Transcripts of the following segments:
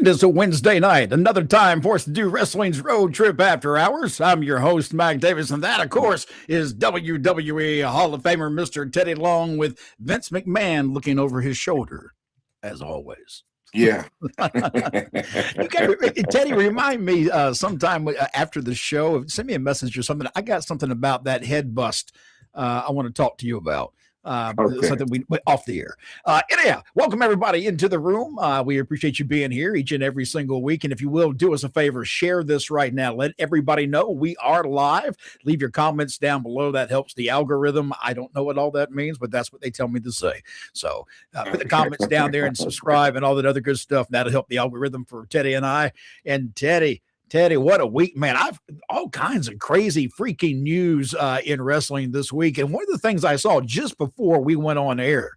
And it's a Wednesday night, another time for us to do Wrestling's Road Trip After Hours. I'm your host, Mike Davis, and that, of course, is WWE Hall of Famer Mr. Teddy Long with Vince McMahon looking over his shoulder, as always. Yeah. Teddy, remind me sometime after the show, send me a message or something. I got something about that head bust I want to talk to you about. Something we off the air. Anyhow, welcome everybody into the room. We appreciate you being here each and every single week. And if you will, do us a favor, share this right now. Let everybody know we are live. Leave your comments down below. That helps the algorithm. I don't know what all that means, but that's what they tell me to say. So put the comments down there and subscribe and all that other good stuff. That'll help the algorithm for Teddy and I. And Teddy, what a week, man. I've all kinds of crazy freaking news in wrestling this week. And one of the things I saw just before we went on air,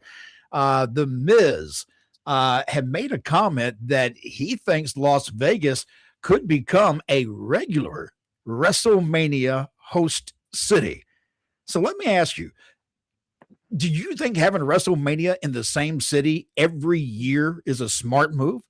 The Miz had made a comment that he thinks Las Vegas could become a regular WrestleMania host city. So let me ask you, do you think having WrestleMania in the same city every year is a smart move?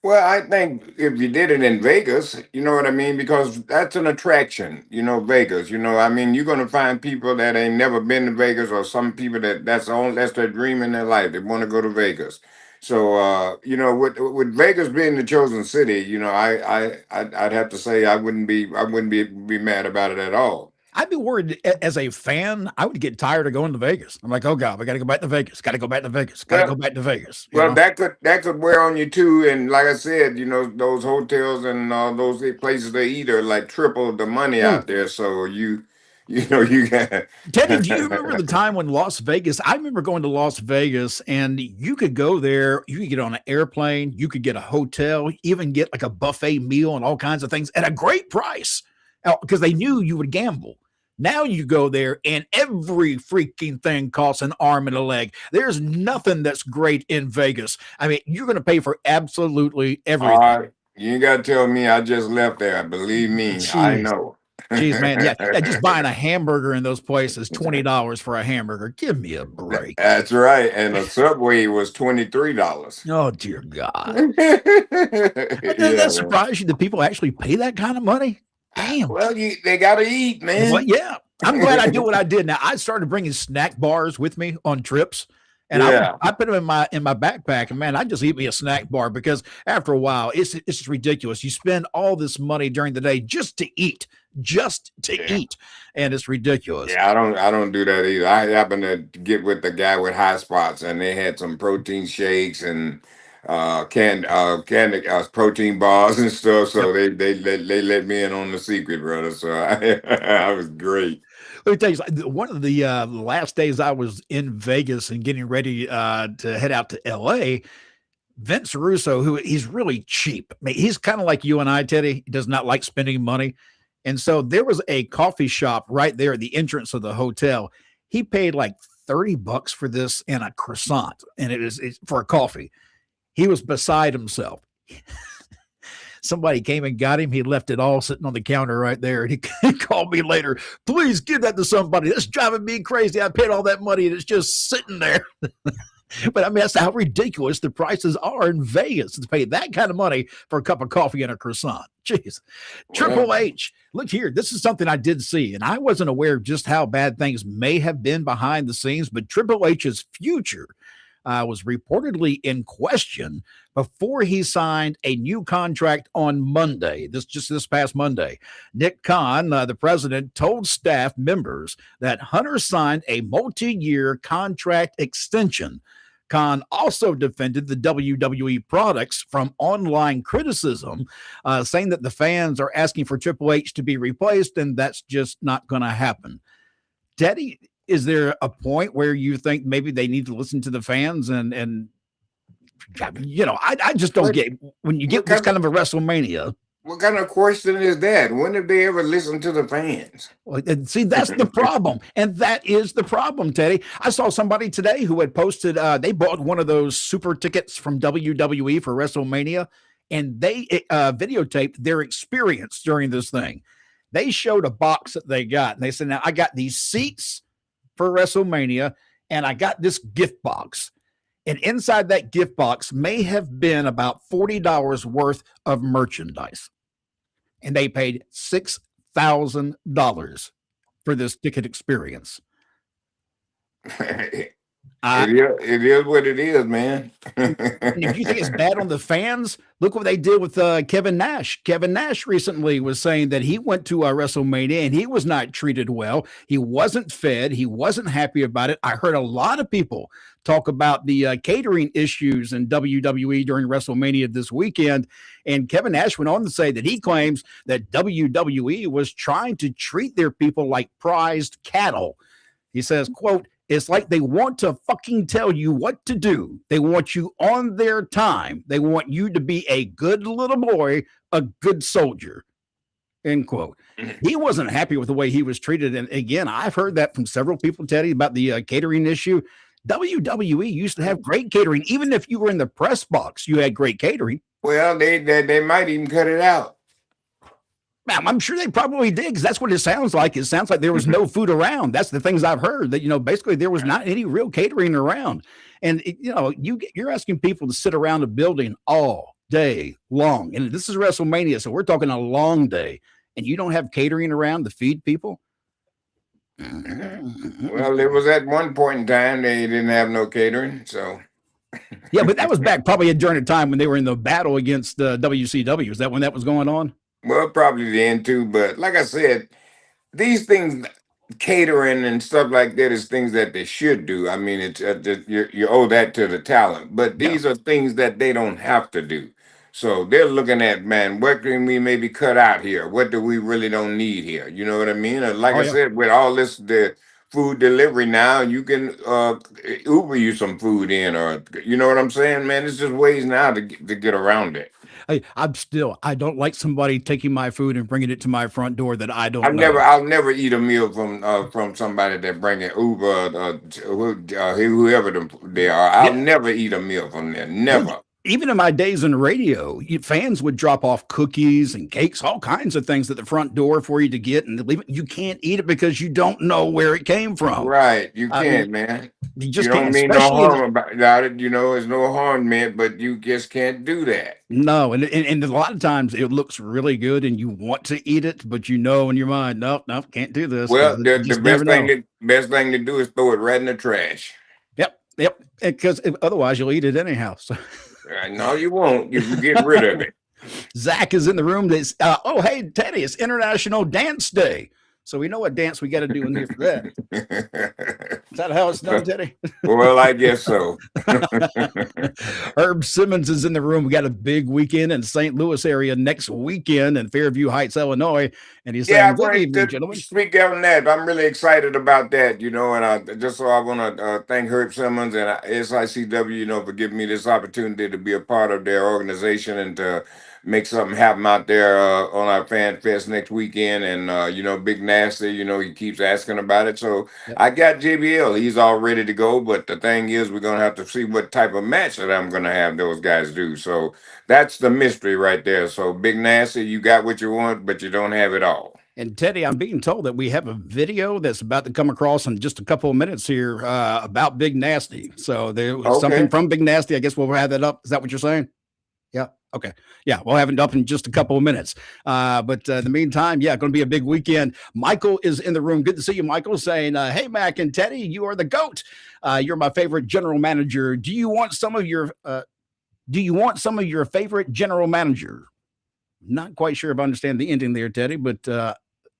Well, I think if you did it in Vegas, you know what I mean? Because that's an attraction, Vegas. You're going to find people that ain't never been to Vegas, or some people that's their dream in their life. They want to go to Vegas. So, with Vegas being the chosen city, I'd have to say I wouldn't be mad about it at all. I'd be worried as a fan. I would get tired of going to Vegas. I'm like, oh God, we got to go back to Vegas. Got to go back to Vegas. Got to go back to Vegas. Well, that could wear on you too. And like I said, those hotels and those places they eat are like triple the money out there. So you got. Teddy, do you remember the time when Las Vegas? I remember going to Las Vegas, and you could go there. You could get on an airplane. You could get a hotel. Even get like a buffet meal and all kinds of things at a great price because they knew you would gamble. Now you go there and every freaking thing costs an arm and a leg. There's nothing that's great in Vegas. I mean, you're going to pay for absolutely everything. You ain't got to tell me I just left there. Believe me, Jeez. I know. Jeez, man. Yeah, just buying a hamburger in those places, $20 for a hamburger. Give me a break. That's right. And a Subway was $23. Oh, dear God. That surprised you that people actually pay that kind of money? Damn. Well, they got to eat, man. Well, yeah. I'm glad I do what I did. Now, I started bringing snack bars with me on trips. And I put them in my backpack, and man, I just eat me a snack bar because after a while, it's just ridiculous. You spend all this money during the day just to eat, and it's ridiculous. Yeah, I don't do that either. I happened to get with the guy with High Spots, and they had some protein shakes and canned protein bars and stuff. So they let me in on the secret, brother. So I was great. Let me tell you, one of the last days I was in Vegas and getting ready to head out to LA, Vince Russo, he's really cheap. I mean, he's kind of like you and I, Teddy. He does not like spending money. And so there was a coffee shop right there at the entrance of the hotel. He paid like $30 for this and a croissant, and it's for a coffee. He was beside himself. Somebody came and got him. He left it all sitting on the counter right there. And he called me later. Please give that to somebody. That's driving me crazy. I paid all that money and it's just sitting there. But I mean, that's how ridiculous the prices are in Vegas to pay that kind of money for a cup of coffee and a croissant. Jeez. Triple H. Look here. This is something I did see, and I wasn't aware of just how bad things may have been behind the scenes, but Triple H's future was reportedly in question before he signed a new contract on Monday. This past Monday. Nick Khan, the president, told staff members that Hunter signed a multi-year contract extension. Khan also defended the WWE products from online criticism, saying that the fans are asking for Triple H to be replaced, and that's just not going to happen. Teddy, is there a point where you think maybe they need to listen to the fans and I just don't get when you get this kind of a WrestleMania. What kind of question is that? When did they ever listen to the fans? Well, see, that's the problem. And that is the problem, Teddy. I saw somebody today who had posted, they bought one of those super tickets from WWE for WrestleMania, and they videotaped their experience during this thing. They showed a box that they got, and they said, now I got these seats for WrestleMania, and I got this gift box. And inside that gift box may have been about $40 worth of merchandise. And they paid $6,000 for this ticket experience. It is what it is, man. And if you think it's bad on the fans, look what they did with Kevin Nash. Kevin Nash recently was saying that he went to WrestleMania and he was not treated well. He wasn't fed. He wasn't happy about it. I heard a lot of people talk about the catering issues in WWE during WrestleMania this weekend. And Kevin Nash went on to say that he claims that WWE was trying to treat their people like prized cattle. He says, quote, "It's like they want to fucking tell you what to do. They want you on their time. They want you to be a good little boy, a good soldier." End quote. He wasn't happy with the way he was treated. And again, I've heard that from several people, Teddy, about the catering issue. WWE used to have great catering. Even if you were in the press box, you had great catering. Well, they might even cut it out. I'm sure they probably did, because that's what it sounds like. It sounds like there was no food around. That's the things I've heard, that, basically there was not any real catering around. And, you're asking people to sit around a building all day long. And this is WrestleMania, so we're talking a long day. And you don't have catering around to feed people? Well, it was at one point in time they didn't have no catering, so. Yeah, but that was back probably during a time when they were in the battle against the WCW. Is that when that was going on? Well, probably then too, but like I said, these things, catering and stuff like that, is things that they should do. I mean, it's you owe that to the talent, but these are things that they don't have to do. So they're looking at, man, what can we maybe cut out here? What do we really don't need here? You know what I mean? And like I said, with all this the food delivery now, you can Uber you some food in, or you know what I'm saying, man? It's just ways now to get around it. I don't like somebody taking my food and bringing it to my front door that I don't know. I'll never eat a meal from somebody that bring it Uber, whoever they are. I'll never eat a meal from there. Never. Even in my days in radio, fans would drop off cookies and cakes, all kinds of things at the front door for you to get, and leave it. You can't eat it because you don't know where it came from. Right, you can't, man. You just don't can't. Mean no harm about it. There's no harm meant, but you just can't do that. No, and a lot of times it looks really good, and you want to eat it, but in your mind, no, can't do this. Well, the best thing to do is throw it right in the trash. Yep, because otherwise you'll eat it anyhow. So. No, you won't. You can get rid of it. Zach is in the room. Oh, hey, Teddy, it's International Dance Day. So we know what dance we got to do in here for that. Is that how it's done, Teddy? Well, I guess so. Herb Simmons is in the room. We got a big weekend in St. Louis area next weekend in Fairview Heights, Illinois. And he's saying, good evening, gentlemen. Speak on that. I'm really excited about that, and I want to thank Herb Simmons and SICW, for giving me this opportunity to be a part of their organization and to make something happen out there on our FanFest next weekend. And, Big Nasty, he keeps asking about it. So I got JBL. He's all ready to go. But the thing is, we're going to have to see what type of match that I'm going to have those guys do. So that's the mystery right there. So Big Nasty, you got what you want, but you don't have it all. And Teddy, I'm being told that we have a video that's about to come across in just a couple of minutes here about Big Nasty. So there was something from Big Nasty. I guess we'll have that up. Is that what you're saying? Yeah. Okay. Yeah. We'll have it up in just a couple of minutes. But in the meantime, going to be a big weekend. Michael is in the room. Good to see you, Michael, saying, hey, Mac and Teddy, you are the GOAT. You're my favorite general manager. Do you want some of your favorite general manager? Not quite sure if I understand the ending there, Teddy, but I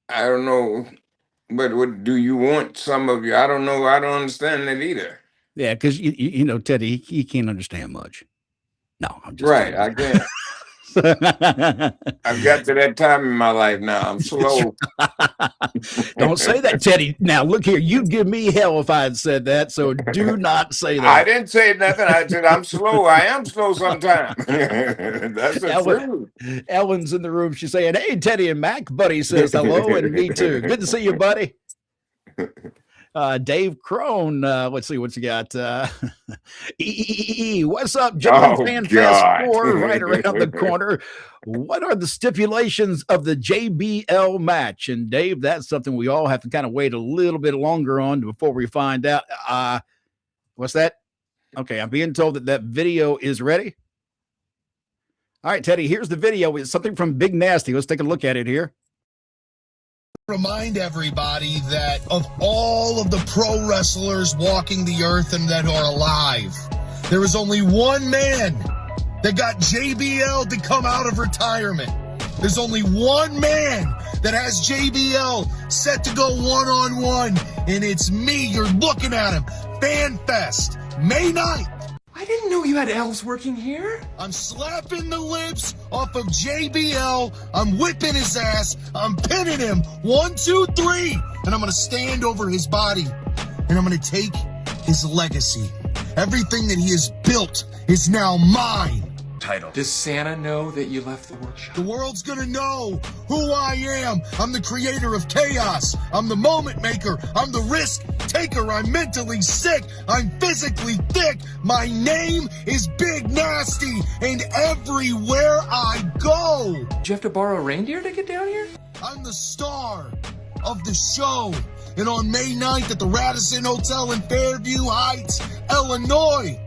don't know. But what do you want some of your? I don't know. I don't understand that either. Yeah, because Teddy, he can't understand much. No, I'm just right. I can't. I've got to that time in my life now. I'm slow. Don't say that, Teddy. Now, look here. You give me hell if I had said that, so do not say that. I didn't say nothing. I said I'm slow. I am slow sometimes. That's the truth. Ellen's in the room. She's saying, hey, Teddy and Mac. Buddy says hello, and me too. Good to see you, buddy. Dave Crone, let's see what you got. What's up, gentlemen? FanFest 4 right around the corner. What are the stipulations of the JBL match? And Dave, that's something we all have to kind of wait a little bit longer on before we find out. What's that? Okay, I'm being told that that video is ready. All right, Teddy, here's the video. It's something from Big Nasty. Let's take a look at it here. Remind everybody that of all of the pro wrestlers walking the earth and that are alive, there is only one man that got JBL to come out of retirement. There's only one man that has JBL set to go one-on-one, and it's me. You're looking at him. FanFest, May 9th. I didn't know you had elves working here. I'm slapping the lips off of JBL. I'm whipping his ass. I'm pinning him. 1, 2, 3. And I'm going to stand over his body. And I'm going to take his legacy. Everything that he has built is now mine. Title. Does Santa know that you left the workshop? The world's gonna know who I am. I'm the creator of chaos. I'm the moment maker. I'm the risk taker. I'm mentally sick. I'm physically thick. My name is Big Nasty, and everywhere I go, Did you have to borrow a reindeer to get down here? I'm the star of the show. And on May 9th at the Radisson Hotel in Fairview Heights, Illinois,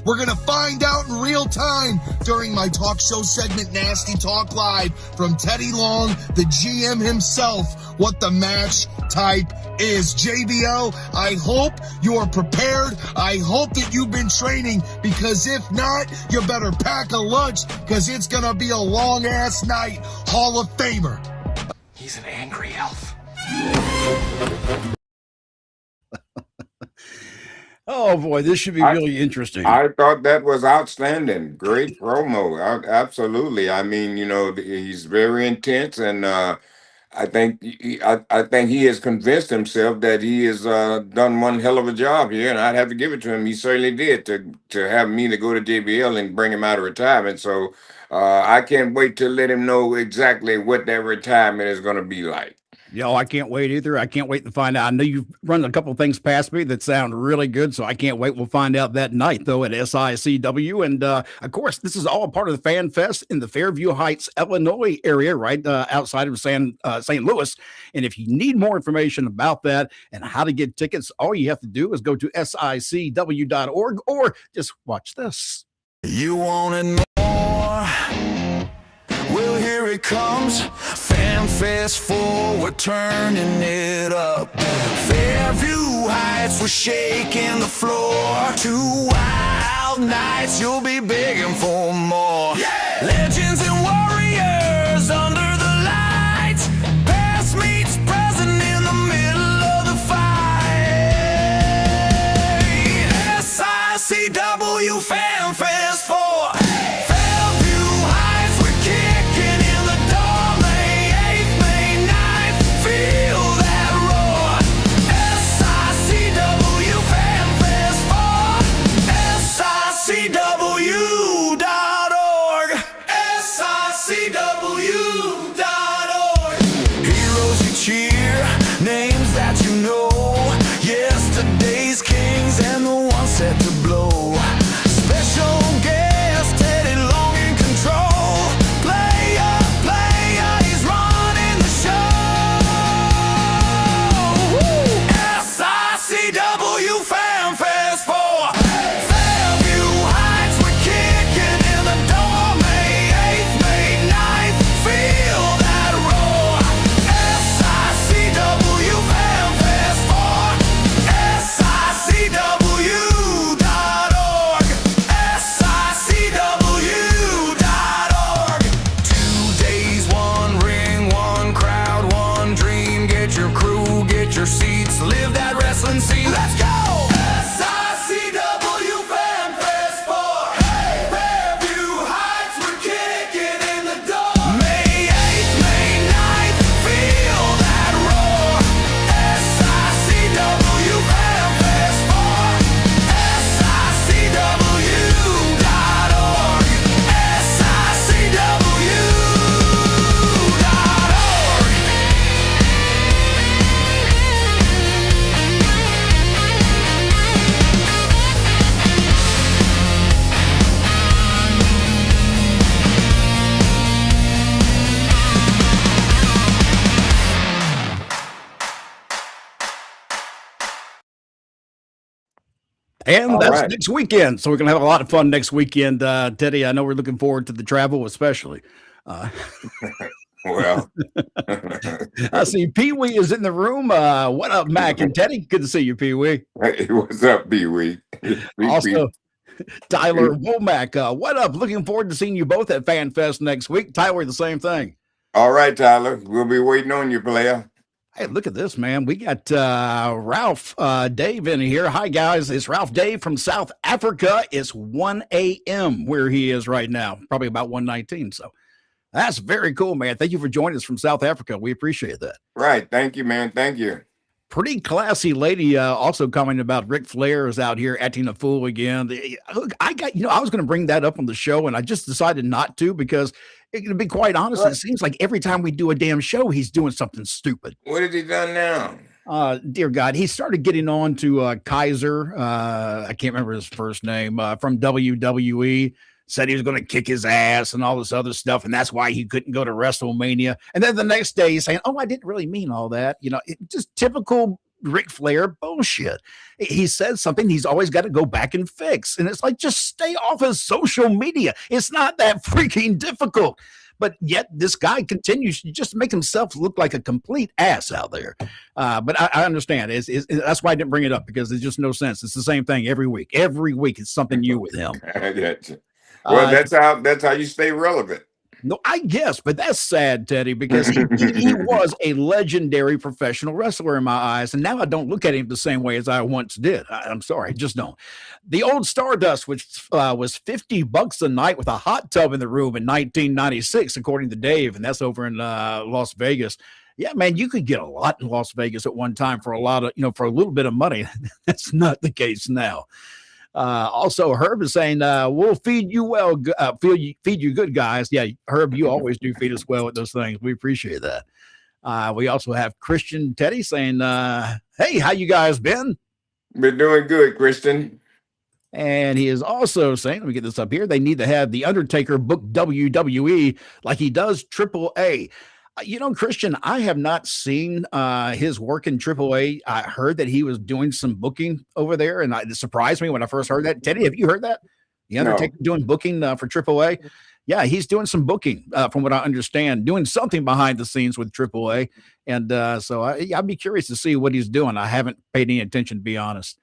we're going to find out in real time during my talk show segment, Nasty Talk Live, from Teddy Long, the GM himself, what the match type is. JBL, I hope you are prepared. I hope that you've been training, because if not, you better pack a lunch, because it's going to be a long-ass night. Hall of Famer. He's an angry elf. Oh boy, this should be really interesting. I thought that was outstanding. Great promo. Absolutely. I mean, he's very intense, and I think I think he has convinced himself that he has done one hell of a job here, and I'd have to give it to him. He certainly did to have me to go to JBL and bring him out of retirement. So I can't wait to let him know exactly what that retirement is going to be like. Yo, I can't wait either. I can't wait to find out. I know you've run a couple of things past me that sound really good, so I can't wait. We'll find out that night, though, at SICW. And, of course, this is all part of the Fan Fest in the Fairview Heights, Illinois area, right outside of St. Louis. And if you need more information about that and how to get tickets, all you have to do is go to SICW.org or just watch this. You wanted more? Well, here it comes. FanFest 4, we're turning it up. Fairview Heights, we're shaking the floor. 2 wild nights, you'll be begging for more. Yeah! Legends and warriors under the lights. Past meets present in the middle of the fight. SICW FanFest 4. Set to blow. Special guest Teddy Long in control. Player, he's running the show. Woo! SICW FanFest 4. Fairview Heights, we're kicking in the door. May 8th, May 9th, feel that roar. SICW FanFest 4. SICW your seats, live that wrestling scene. Let's go! SICW FanFest 4. Hey, Fairview Heights, we're kicking in the door. May 8th, May 9th, feel that roar. SICW FanFest 4. SICW.org. SICW.org. 2 days, 1 ring, 1 crowd, 1 dream. Get your crew, get your seats, live that wrestling scene. Let's go! SICW FanFest 4. Hey, Fairview Heights, we're kicking in the door. May 8th, May 9th, feel that roar. SICW.org. SICW.org. And All that's right. next weekend. So we're going to have a lot of fun next weekend. Teddy, I know we're looking forward to the travel, especially. Uh, Well, I see Pee Wee is in the room. What up, Mac and Teddy? Good to see you, Pee Wee. hey, what's up, Pee Wee? Also, Tyler Womack. What up? Looking forward to seeing you both at FanFest next week. Tyler, the same thing. All right, Tyler. We'll be waiting on you, player. Hey, look at this, man. We got Ralph Dave in here. Hi, guys. It's Ralph Dave from South Africa. It's 1 a.m. where he is right now, probably about 1:19. So that's very cool, man. Thank you for joining us from South Africa. We appreciate that. Right. Thank you, man. Thank you. Pretty classy lady also commenting about Ric Flair is out here acting a fool again. Look, I was going to bring that up on the show, and I just decided not to because, to be quite honest, it seems like every time we do a damn show, he's doing something stupid. What has he done now? Dear God, he started getting on to Kaiser. I can't remember his first name from WWE. Said he was going to kick his ass and all this other stuff, and that's why he couldn't go to WrestleMania. And then the next day he's saying, "Oh, I didn't really mean all that." Just typical Ric Flair bullshit. He says something he's always got to go back and fix, and it's like, just stay off of social media. It's not that freaking difficult. But yet this guy continues to just make himself look like a complete ass out there. But I understand. That's why I didn't bring it up, because there's just no sense. It's the same thing every week. Every week it's something new with him. I get you. Well, that's how you stay relevant. No, I guess, but that's sad, Teddy, because he was a legendary professional wrestler in my eyes, and now I don't look at him the same way as I once did. I'm sorry, I just don't. The old Stardust, which was $50 a night with a hot tub in the room in 1996, according to Dave, and that's over in Las Vegas. Yeah, man, you could get a lot in Las Vegas at one time for a lot of, for a little bit of money. That's not the case now. Also, Herb is saying, we'll feed you well, feed you good, guys. Yeah, Herb, you always do feed us well with those things. We appreciate that. We also have Christian Teddy saying, hey, how you guys been? Been doing good, Christian. And he is also saying, let me get this up here, they need to have The Undertaker book WWE like he does AAA. Christian, I have not seen his work in AAA. I heard that he was doing some booking over there, and it surprised me when I first heard that. Teddy, have you heard that? The Undertaker doing booking for AAA? Yeah, he's doing some booking, from what I understand, doing something behind the scenes with AAA. And so I'd be curious to see what he's doing. I haven't paid any attention, to be honest.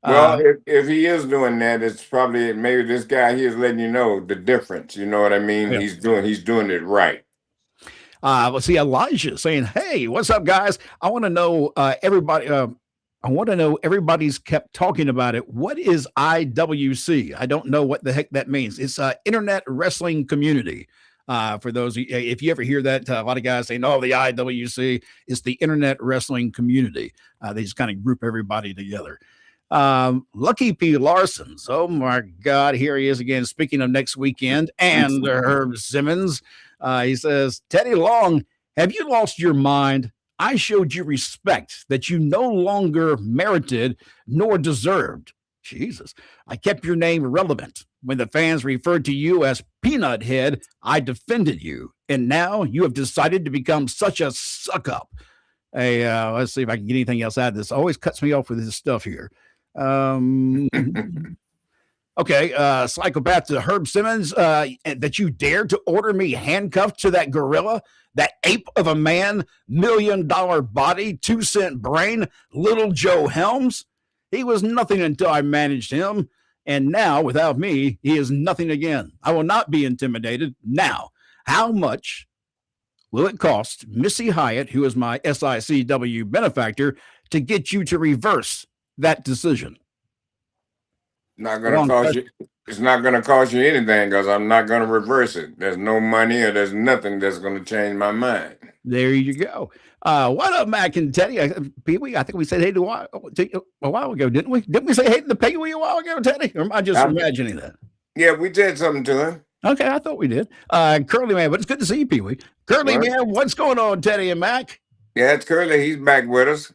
Well, if he is doing that, it's probably maybe this guy here is letting you know the difference. You know what I mean? Yeah. He's doing it right. Let's see, Elijah saying, hey, what's up, guys? I want to know everybody. I want to know, everybody's kept talking about it. What is IWC? I don't know what the heck that means. It's Internet Wrestling Community. For those, if you ever hear that, a lot of guys saying, oh, the IWC is the Internet Wrestling Community. They just kind of group everybody together. Lucky P. Larson's. Oh my God, here he is again. Speaking of next weekend, and Herb Simmons. He says, Teddy Long, have you lost your mind? I showed you respect that you no longer merited nor deserved. Jesus, I kept your name relevant. When the fans referred to you as Peanut Head, I defended you. And now you have decided to become such a suck up. Hey, let's see if I can get anything else out of this. Always cuts me off with this stuff here. Okay, psychopath to Herb Simmons, that you dared to order me handcuffed to that gorilla, that ape of a man, $1 million body, 2-cent brain, little Joe Helms. He was nothing until I managed him, and now, without me, he is nothing again. I will not be intimidated. Now, how much will it cost Missy Hyatt, who is my SICW benefactor, to get you to reverse that decision? Not going to cost you. It's not going to cost you anything, because I'm not going to reverse it. There's no money or there's nothing that's going to change my mind. There you go. What up, Mac and Teddy? Pee-wee, I think we said hey to a while ago, didn't we? Didn't we say hey to the Pee-wee a while ago, Teddy? Or am I just imagining that? Yeah, we did something to him. Okay, I thought we did. Curly Man, but it's good to see you, Pee-wee. Curly Man, what's going on, Teddy and Mac? Yeah, it's Curly. He's back with us.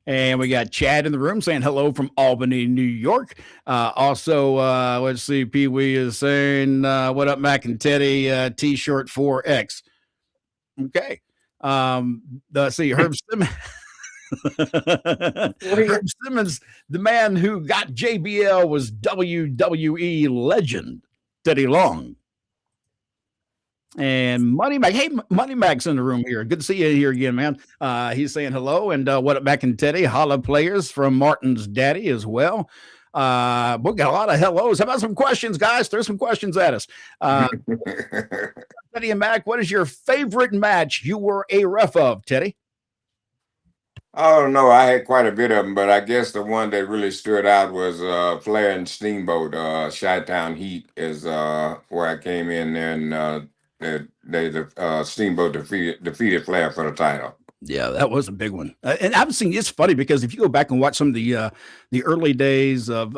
And we got Chad in the room saying hello from Albany, New York. Also, let's see, Pee-wee is saying, what up, Mac and Teddy, T-shirt 4X. Okay. Let's see, Herb Simmons. Herb Simmons, the man who got JBL, was WWE legend Teddy Long. And Money Mac, hey, Money Mac's in the room here. Good to see you here again, man. He's saying hello and what up back in Teddy. Holla players from Martin's daddy as well. We got a lot of hellos. How about some questions, guys? Throw some questions at us. Teddy and Mac, what is your favorite match you were a ref of, Teddy? I don't know. I had quite a bit of them, but I guess the one that really stood out was Flair and Steamboat. Chi-Town Heat is where I came in there, and the Steamboat defeated Flair for the title. Yeah, that was a big one. And I've seen, it's funny because if you go back and watch some of the early days of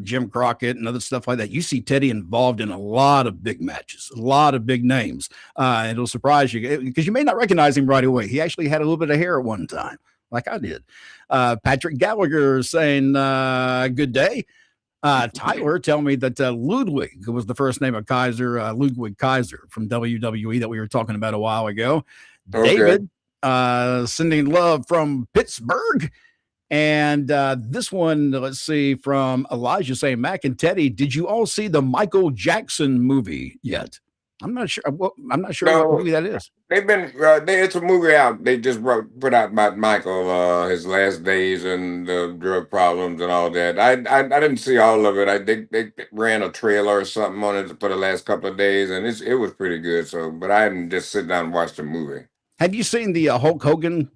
Jim Crockett and other stuff like that, you see Teddy involved in a lot of big matches, a lot of big names. It'll surprise you because you may not recognize him right away. He actually had a little bit of hair at one time, like I did. Patrick Gallagher saying, good day. Tyler tell me that Ludwig was the first name of Kaiser, Ludwig Kaiser from WWE that we were talking about a while ago. Okay. David sending love from Pittsburgh. And this one, let's see, from Elijah saying, Mac and Teddy, did you all see the Michael Jackson movie yet? I'm not sure. I'm not sure what movie that is. They've been. It's a movie out. They just put out about Michael, his last days and the drug problems and all that. I didn't see all of it. They ran a trailer or something on it for the last couple of days, and it was pretty good. So, but I didn't just sit down and watch the movie. Have you seen the Hulk Hogan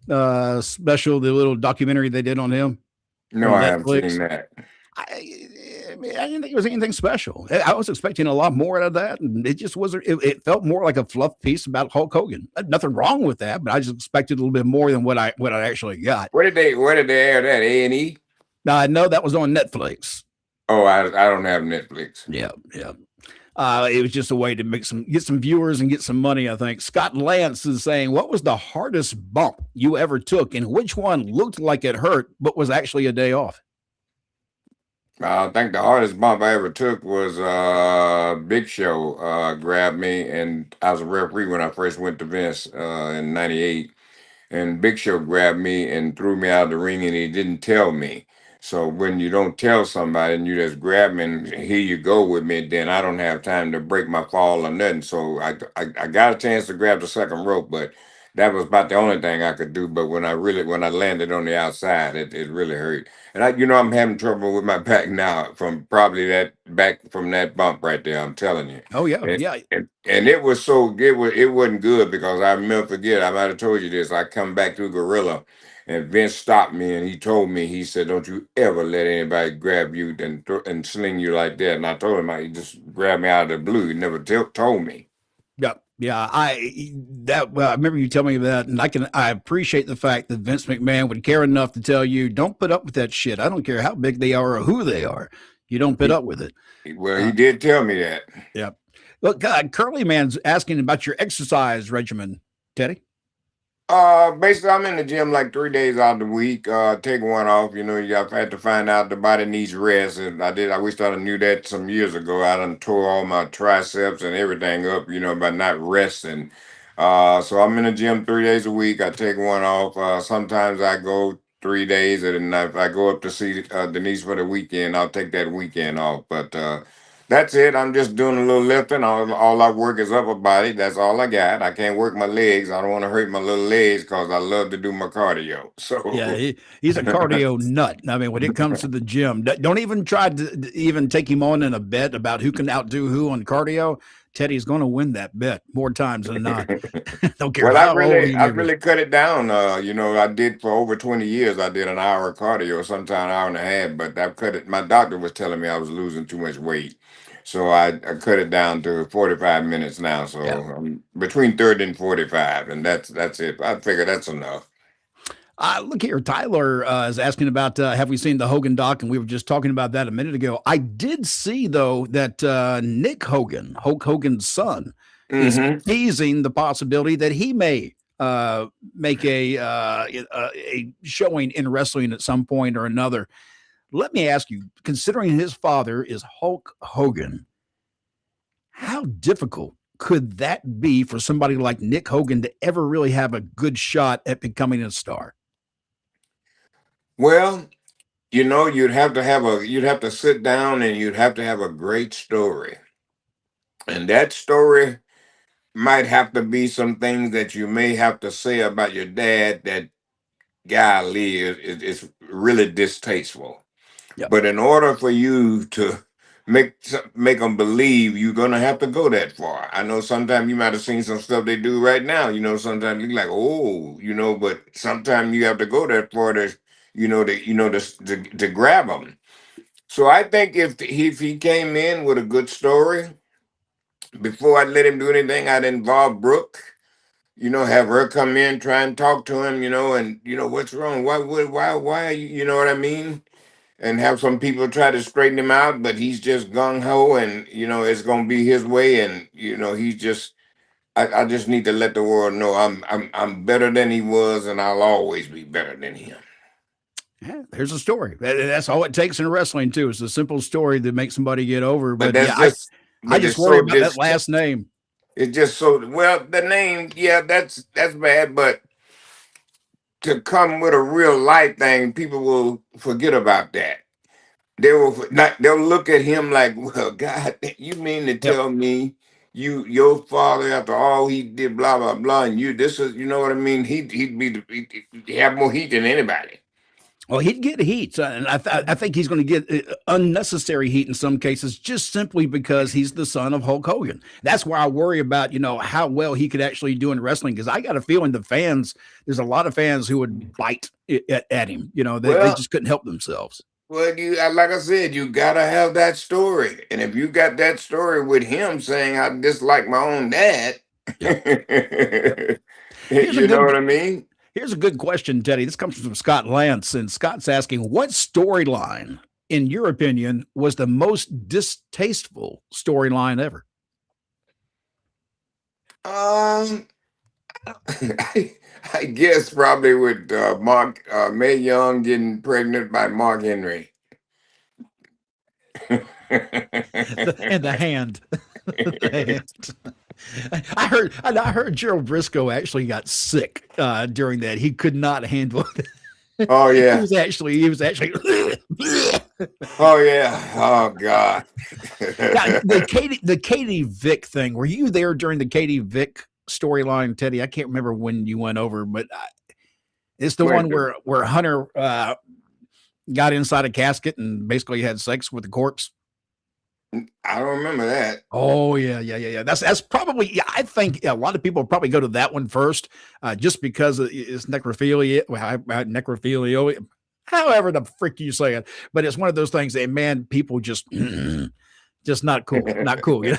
special, the little documentary they did on him? No, I haven't seen that. I didn't think it was anything special. I was expecting a lot more out of that, and it just wasn't. It felt more like a fluff piece about Hulk Hogan. Nothing wrong with that, but I just expected a little bit more than what I actually got. Where did they air that? A&E? No, that was on Netflix. Oh, I don't have Netflix. Yeah. It was just a way to get some viewers and get some money, I think. Scott Lance is saying, what was the hardest bump you ever took, and which one looked like it hurt but was actually a day off? I think the hardest bump I ever took was Big Show grabbed me, and I was a referee when I first went to Vince in '98, and Big Show grabbed me and threw me out of the ring, and he didn't tell me. So when you don't tell somebody and you just grab me and here you go with me, then I don't have time to break my fall or nothing. So I got a chance to grab the second rope, but that was about the only thing I could do. But when I landed on the outside, it really hurt. And I'm having trouble with my back now from probably that bump right there. I'm telling you. Oh yeah, And it was it wasn't good because I remember I might have told you this. I come back through Gorilla. And Vince stopped me and he told me, he said, don't you ever let anybody grab you and sling you like that. And I told him, he just grabbed me out of the blue. He never told me. Yeah. I remember you telling me that, and I appreciate the fact that Vince McMahon would care enough to tell you, don't put up with that shit. I don't care how big they are or who they are. You don't put up with it. Well, he did tell me that. Yeah. Look, Curly Man's asking about your exercise regimen, Teddy. Basically, I'm in the gym like 3 days out of the week. Take one off. You had to find out the body needs rest, and I wish I knew that some years ago. I done tore all my triceps and everything up, by not resting. So I'm in the gym 3 days a week. I take one off. Sometimes I go 3 days, and if I go up to see Denise for the weekend, I'll take that weekend off. But that's it. I'm just doing a little lifting. All I work is upper body. That's all I got. I can't work my legs. I don't want to hurt my little legs because I love to do my cardio. So yeah, he's a cardio nut. I mean, when it comes to the gym, don't even try to even take him on in a bet about who can outdo who on cardio. Teddy's going to win that bet more times than not. Don't care. Well, I really cut it down. I did for over 20 years. I did an hour of cardio, sometimes an hour and a half, but I cut it. My doctor was telling me I was losing too much weight. So I cut it down to 45 minutes now. So I'm between 30 and 45, and that's it. I figure that's enough. Look here, Tyler is asking about have we seen the Hogan doc, and we were just talking about that a minute ago. I did see though that Nick Hogan, Hulk Hogan's son, is teasing the possibility that he may make a showing in wrestling at some point or another. Let me ask you, considering his father is Hulk Hogan, how difficult could that be for somebody like Nick Hogan to ever really have a good shot at becoming a star? Well, you'd have to sit down and you'd have to have a great story. And that story might have to be some things that you may have to say about your dad that golly is really distasteful. Yep. But in order for you to make them believe, you're gonna have to go that far. I know sometimes you might have seen some stuff they do right now. Sometimes you're like, oh, but sometimes you have to go that far to, to grab them. So I think if he came in with a good story, before I let him do anything, I'd involve Brooke. Have her come in, try and talk to him. And what's wrong? Why? You know what I mean? And have some people try to straighten him out, but he's just gung ho, and it's gonna be his way, and he's just. I just need to let the world know I'm better than he was, and I'll always be better than him. Yeah, there's a story. That's all it takes in wrestling too. It's a simple story that makes somebody get over. But But that's yeah, just. I But just it's worry so about that last name. It's just so well. The name, yeah, that's bad, but to come with a real life thing, people will forget about that. They will not. They'll look at him like, "Well, God, you mean to Yep. tell me your father, after all he did, blah blah blah, and this is, you know what I mean? He'd have more heat than anybody." Well, he'd get heat, and I think he's going to get unnecessary heat in some cases, just simply because he's the son of Hulk Hogan. That's why I worry about how well he could actually do in wrestling, because I got a feeling there's a lot of fans who would bite at him. They Well, just couldn't help themselves. like I said, you gotta have that story, and if you got that story with him saying I dislike my own dad, Yep. Yep. Here's a you know good what I mean? Here's a good question, Teddy. This comes from Scott Lance, and Scott's asking, what storyline, in your opinion, was the most distasteful storyline ever? Um, I guess probably with Mark May Young getting pregnant by Mark Henry. And the hand. The hand. I heard Gerald Briscoe actually got sick during that. He could not handle it. Oh He yeah. was actually Oh yeah. Oh God. Now, the Katie Vick thing. Were you there during the Katie Vick storyline, Teddy? I can't remember when you went over, but it's the one where Hunter got inside a casket and basically had sex with the corpse. I don't remember that. Oh yeah. That's probably, yeah, I think a lot of people probably go to that one first, just because it's necrophilia, necrophilia, however the frick you say it. But it's one of those things that, man, people just not cool, not cool. The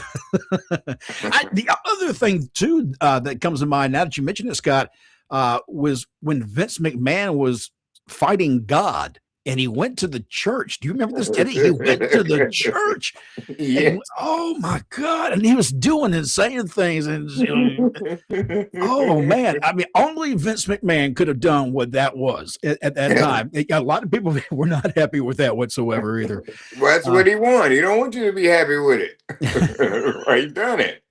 other thing too that comes to mind now that you mentioned it, Scott, was when Vince McMahon was fighting God. And he went to the church. Do you remember this, Teddy? He went to the church. Yes. And, oh my God. And he was doing and saying things. And oh man. I mean, only Vince McMahon could have done what that was at that time. A lot of people were not happy with that whatsoever either. Well, that's what he wanted. He don't want you to be happy with it. Right, he done it.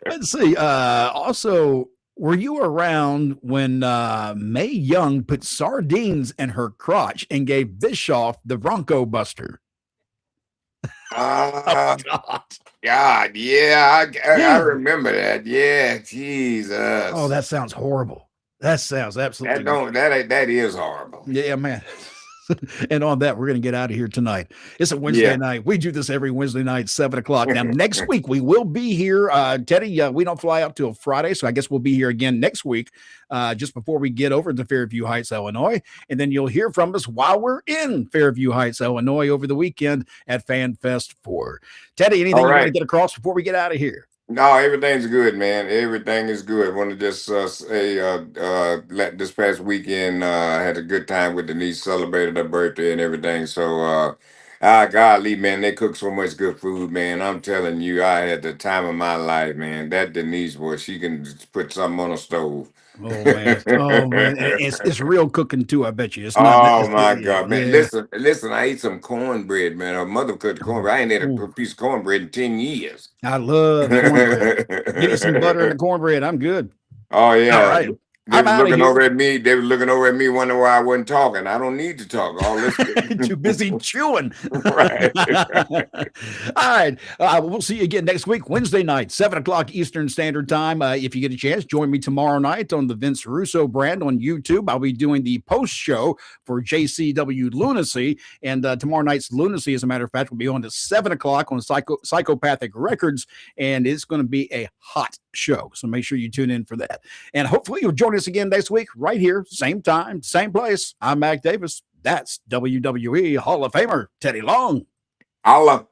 Let's see. Also, were you around when Mae Young put sardines in her crotch and gave Bischoff the Bronco Buster? Oh, God, yeah, I remember that. Yeah, Jesus. Oh, that sounds horrible. That sounds absolutely. That is horrible. Yeah, man. And on that, we're going to get out of here tonight. It's a Wednesday night. We do this every Wednesday night, 7:00. Now, next week, we will be here. Teddy, we don't fly out till Friday, so I guess we'll be here again next week, just before we get over to Fairview Heights, Illinois. And then you'll hear from us while we're in Fairview Heights, Illinois over the weekend at FanFest 4. Teddy, anything you want to get across before we get out of here? No, everything's good, man. Everything is good. I want to just say, this past weekend, I had a good time with Denise, celebrated her birthday and everything. So, golly, man, they cook so much good food, man. I'm telling you, I had the time of my life, man. That Denise boy, she can just put something on a stove. Oh man, it's real cooking too. I bet you. It's not. Oh my God, man! Listen. I ate some cornbread, man. Her mother cooked cornbread. I ain't ate a piece of cornbread in 10 years. I love cornbread. Give me some butter in the cornbread. I'm good. Oh yeah. All right. They I'm was out of looking here. over at me. They was looking over at me, wondering why I wasn't talking. I don't need to talk. All this, Too busy chewing. right? All right. We'll see you again next week, Wednesday night, 7 o'clock Eastern Standard Time. If you get a chance, join me tomorrow night on the Vince Russo brand on YouTube. I'll be doing the post show for JCW Lunacy. And tomorrow night's Lunacy, as a matter of fact, will be on at 7 o'clock on Psychopathic Records. And it's going to be a hot show. So make sure you tune in for that. And hopefully you'll join us again next week, right here, same time, same place. I'm Mac Davis. That's WWE Hall of Famer Teddy Long. Allah.